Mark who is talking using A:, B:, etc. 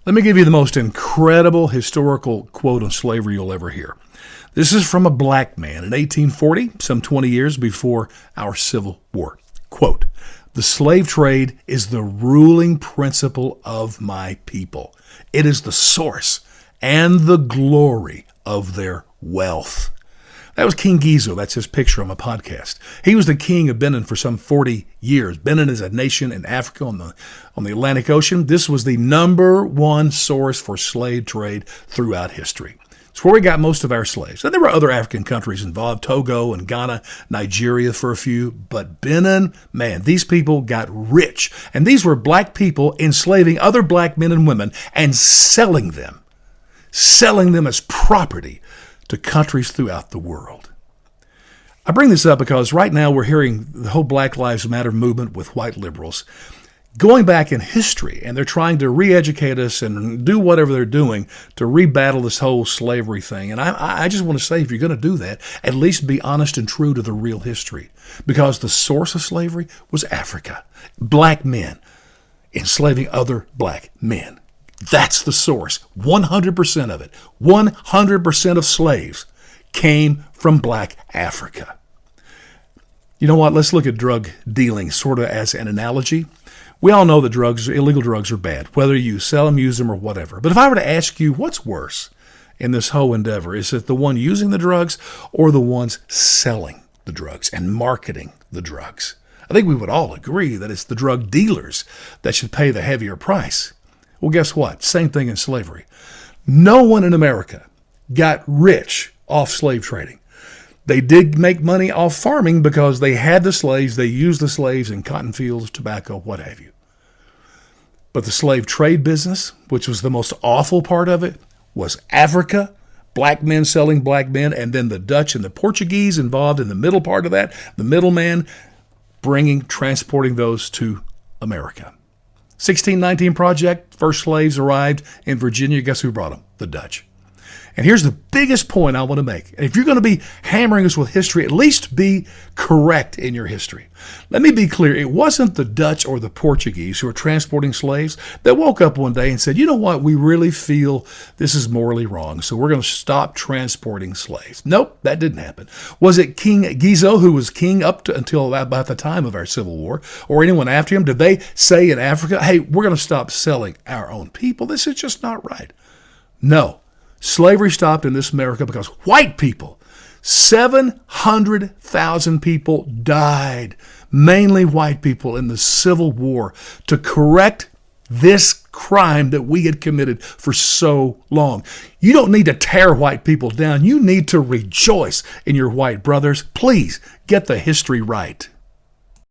A: Let me give you the most incredible historical quote on slavery you'll ever hear. This is from a black man in 1840, some 20 years before our Civil War. Quote, "The slave trade is the ruling principle of my people. It is the source and the glory of their wealth." That was King Gizo. That's his picture on my podcast. He was the king of Benin for some 40 years. Benin is a nation in Africa on the Atlantic Ocean. This was the number one source for slave trade throughout history. It's where we got most of our slaves. And there were other African countries involved, Togo and Ghana, Nigeria for a few. But Benin, man, these people got rich. And these were black people enslaving other black men and women and selling them as property to countries throughout the world. I bring this up because right now we're hearing the whole Black Lives Matter movement with white liberals going back in history, and they're trying to re-educate us and do whatever they're doing to rebattle this whole slavery thing. And I just want to say, if you're going to do that, at least be honest and true to the real history, because the source of slavery was Africa. Black men enslaving other black men. That's the source. 100% of it. 100% of slaves came from black Africa. You know what? Let's look at drug dealing sort of as an analogy. We all know that illegal drugs are bad, whether you sell them, use them, or whatever. But if I were to ask you what's worse in this whole endeavor, is it the one using the drugs or the ones selling the drugs and marketing the drugs? I think we would all agree that it's the drug dealers that should pay the heavier price. Well, guess what? Same thing in slavery. No one in America got rich off slave trading. They did make money off farming because they had the slaves. They used the slaves in cotton fields, tobacco, what have you. But the slave trade business, which was the most awful part of it, was Africa, black men selling black men, and then the Dutch and the Portuguese involved in the middle part of that, the middleman transporting those to America. 1619 Project, first slaves arrived in Virginia. Guess who brought them? The Dutch. And here's the biggest point I want to make. And if you're going to be hammering us with history, at least be correct in your history. Let me be clear. It wasn't the Dutch or the Portuguese who were transporting slaves that woke up one day and said, you know what, we really feel this is morally wrong, so we're going to stop transporting slaves. Nope, that didn't happen. Was it King Gizo, who was king until about the time of our Civil War, or anyone after him? Did they say in Africa, hey, we're going to stop selling our own people? This is just not right. No. Slavery stopped in this America because white people, 700,000 people died, mainly white people, in the Civil War to correct this crime that we had committed for so long. You don't need to tear white people down. You need to rejoice in your white brothers. Please get the history right.